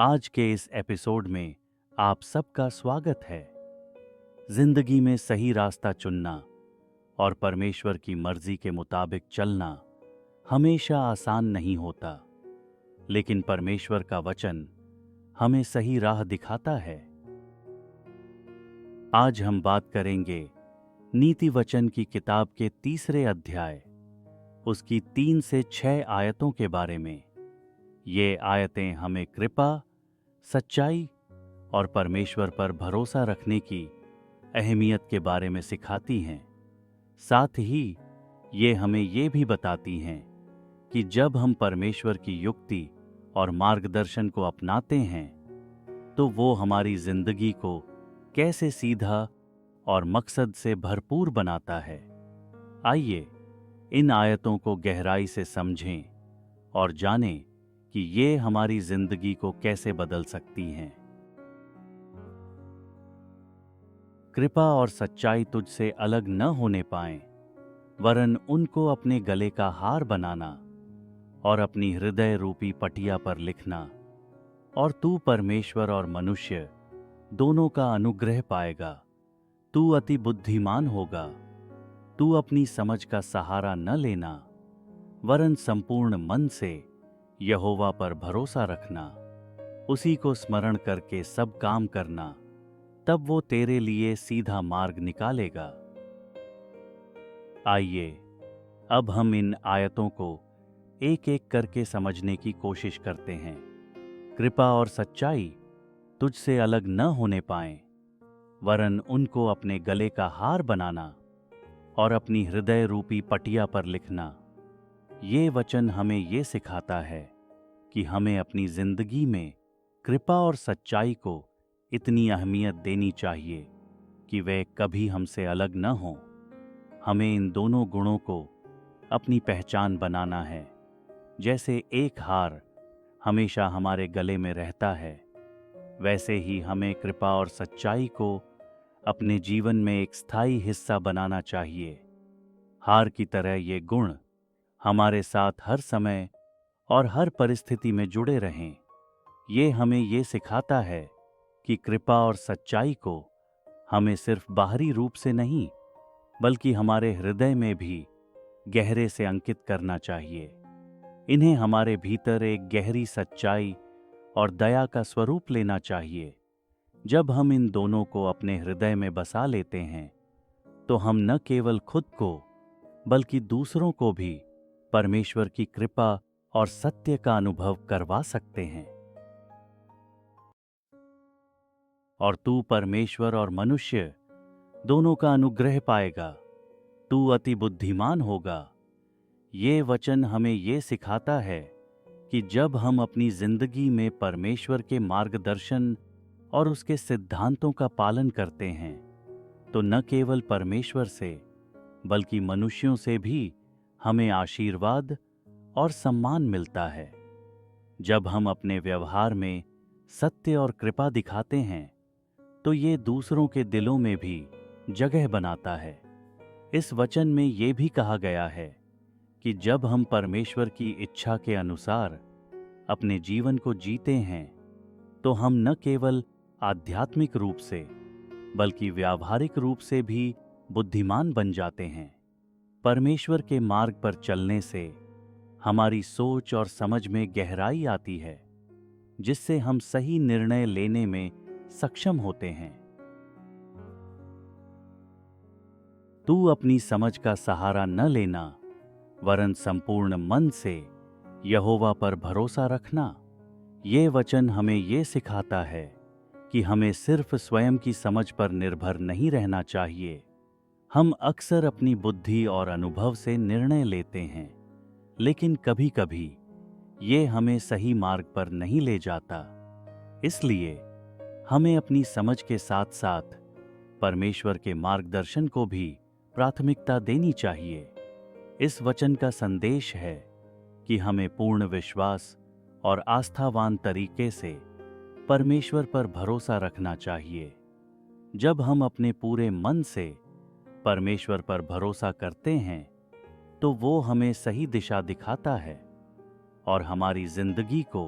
आज के इस एपिसोड में आप सबका स्वागत है। जिंदगी में सही रास्ता चुनना और परमेश्वर की मर्जी के मुताबिक चलना हमेशा आसान नहीं होता, लेकिन परमेश्वर का वचन हमें सही राह दिखाता है। आज हम बात करेंगे नीति वचन की किताब के 3 अध्याय, उसकी 3 से 6 आयतों के बारे में। ये आयतें हमें कृपा, सच्चाई और परमेश्वर पर भरोसा रखने की अहमियत के बारे में सिखाती हैं। साथ ही ये हमें ये भी बताती हैं कि जब हम परमेश्वर की युक्ति और मार्गदर्शन को अपनाते हैं तो वो हमारी जिंदगी को कैसे सीधा और मकसद से भरपूर बनाता है। आइए इन आयतों को गहराई से समझें और जानें कि ये हमारी जिंदगी को कैसे बदल सकती हैं। कृपा और सच्चाई तुझसे अलग न होने पाएं, वरन उनको अपने गले का हार बनाना और अपनी हृदय रूपी पटिया पर लिखना, और तू परमेश्वर और मनुष्य दोनों का अनुग्रह पाएगा। तू अति बुद्धिमान होगा। तू अपनी समझ का सहारा न लेना, वरन संपूर्ण मन से यहोवा पर भरोसा रखना। उसी को स्मरण करके सब काम करना, तब वो तेरे लिए सीधा मार्ग निकालेगा। आइए अब हम इन आयतों को एक एक करके समझने की कोशिश करते हैं। कृपा और सच्चाई तुझसे अलग न होने पाएं, वरन उनको अपने गले का हार बनाना और अपनी हृदय रूपी पटिया पर लिखना। ये वचन हमें ये सिखाता है कि हमें अपनी जिंदगी में कृपा और सच्चाई को इतनी अहमियत देनी चाहिए कि वे कभी हमसे अलग न हों। हमें इन दोनों गुणों को अपनी पहचान बनाना है। जैसे एक हार हमेशा हमारे गले में रहता है, वैसे ही हमें कृपा और सच्चाई को अपने जीवन में एक स्थायी हिस्सा बनाना चाहिए। हार की तरह ये गुण हमारे साथ हर समय और हर परिस्थिति में जुड़े रहें। ये हमें ये सिखाता है कि कृपा और सच्चाई को हमें सिर्फ बाहरी रूप से नहीं, बल्कि हमारे हृदय में भी गहरे से अंकित करना चाहिए। इन्हें हमारे भीतर एक गहरी सच्चाई और दया का स्वरूप लेना चाहिए। जब हम इन दोनों को अपने हृदय में बसा लेते हैं तो हम न केवल खुद को बल्कि दूसरों को भी परमेश्वर की कृपा और सत्य का अनुभव करवा सकते हैं। और तू परमेश्वर और मनुष्य दोनों का अनुग्रह पाएगा। तू अति बुद्धिमान होगा। ये वचन हमें ये सिखाता है कि जब हम अपनी जिंदगी में परमेश्वर के मार्गदर्शन और उसके सिद्धांतों का पालन करते हैं तो न केवल परमेश्वर से बल्कि मनुष्यों से भी हमें आशीर्वाद और सम्मान मिलता है। जब हम अपने व्यवहार में सत्य और कृपा दिखाते हैं तो ये दूसरों के दिलों में भी जगह बनाता है। इस वचन में ये भी कहा गया है कि जब हम परमेश्वर की इच्छा के अनुसार अपने जीवन को जीते हैं तो हम न केवल आध्यात्मिक रूप से बल्कि व्यावहारिक रूप से भी बुद्धिमान बन जाते हैं। परमेश्वर के मार्ग पर चलने से हमारी सोच और समझ में गहराई आती है, जिससे हम सही निर्णय लेने में सक्षम होते हैं। तू अपनी समझ का सहारा न लेना, वरन संपूर्ण मन से यहोवा पर भरोसा रखना। ये वचन हमें ये सिखाता है कि हमें सिर्फ स्वयं की समझ पर निर्भर नहीं रहना चाहिए। हम अक्सर अपनी बुद्धि और अनुभव से निर्णय लेते हैं, लेकिन कभी कभी ये हमें सही मार्ग पर नहीं ले जाता। इसलिए हमें अपनी समझ के साथ साथ परमेश्वर के मार्गदर्शन को भी प्राथमिकता देनी चाहिए। इस वचन का संदेश है कि हमें पूर्ण विश्वास और आस्थावान तरीके से परमेश्वर पर भरोसा रखना चाहिए। जब हम अपने पूरे मन से परमेश्वर पर भरोसा करते हैं तो वो हमें सही दिशा दिखाता है और हमारी जिंदगी को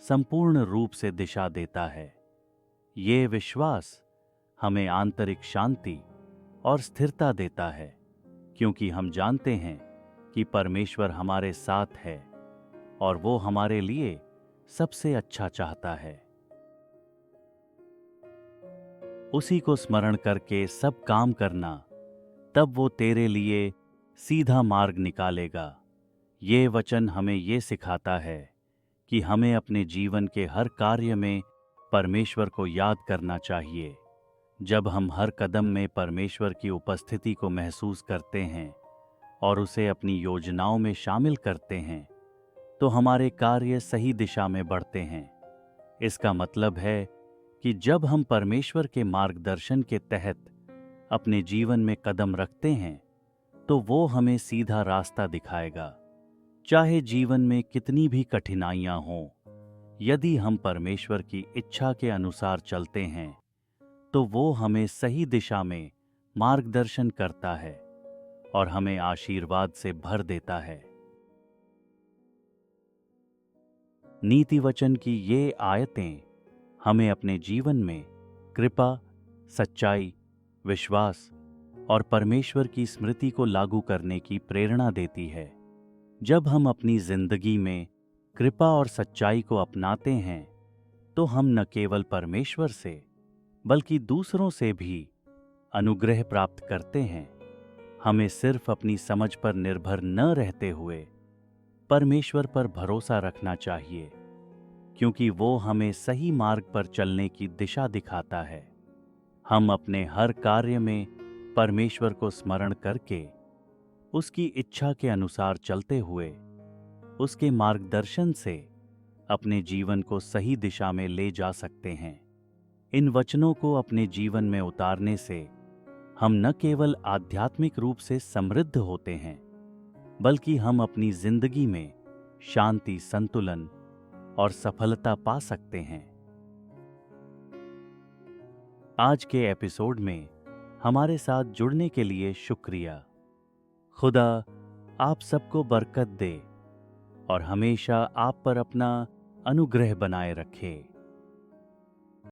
संपूर्ण रूप से दिशा देता है। ये विश्वास हमें आंतरिक शांति और स्थिरता देता है, क्योंकि हम जानते हैं कि परमेश्वर हमारे साथ है और वो हमारे लिए सबसे अच्छा चाहता है। उसी को स्मरण करके सब काम करना, तब वो तेरे लिए सीधा मार्ग निकालेगा। ये वचन हमें ये सिखाता है कि हमें अपने जीवन के हर कार्य में परमेश्वर को याद करना चाहिए। जब हम हर कदम में परमेश्वर की उपस्थिति को महसूस करते हैं और उसे अपनी योजनाओं में शामिल करते हैं, तो हमारे कार्य सही दिशा में बढ़ते हैं। इसका मतलब है कि जब हम परमेश्वर के मार्गदर्शन के तहत अपने जीवन में कदम रखते हैं, तो वो हमें सीधा रास्ता दिखाएगा। चाहे जीवन में कितनी भी कठिनाइयां हों, यदि हम परमेश्वर की इच्छा के अनुसार चलते हैं, तो वो हमें सही दिशा में मार्गदर्शन करता है और हमें आशीर्वाद से भर देता है। नीति वचन की ये आयतें हमें अपने जीवन में कृपा, सच्चाई, विश्वास और परमेश्वर की स्मृति को लागू करने की प्रेरणा देती है। जब हम अपनी जिंदगी में कृपा और सच्चाई को अपनाते हैं, तो हम न केवल परमेश्वर से बल्कि दूसरों से भी अनुग्रह प्राप्त करते हैं। हमें सिर्फ अपनी समझ पर निर्भर न रहते हुए परमेश्वर पर भरोसा रखना चाहिए, क्योंकि वो हमें सही मार्ग पर चलने की दिशा दिखाता है। हम अपने हर कार्य में परमेश्वर को स्मरण करके उसकी इच्छा के अनुसार चलते हुए उसके मार्गदर्शन से अपने जीवन को सही दिशा में ले जा सकते हैं। इन वचनों को अपने जीवन में उतारने से हम न केवल आध्यात्मिक रूप से समृद्ध होते हैं, बल्कि हम अपनी जिंदगी में शांति, संतुलन और सफलता पा सकते हैं। आज के एपिसोड में हमारे साथ जुड़ने के लिए शुक्रिया। खुदा आप सबको बरकत दे और हमेशा आप पर अपना अनुग्रह बनाए रखे।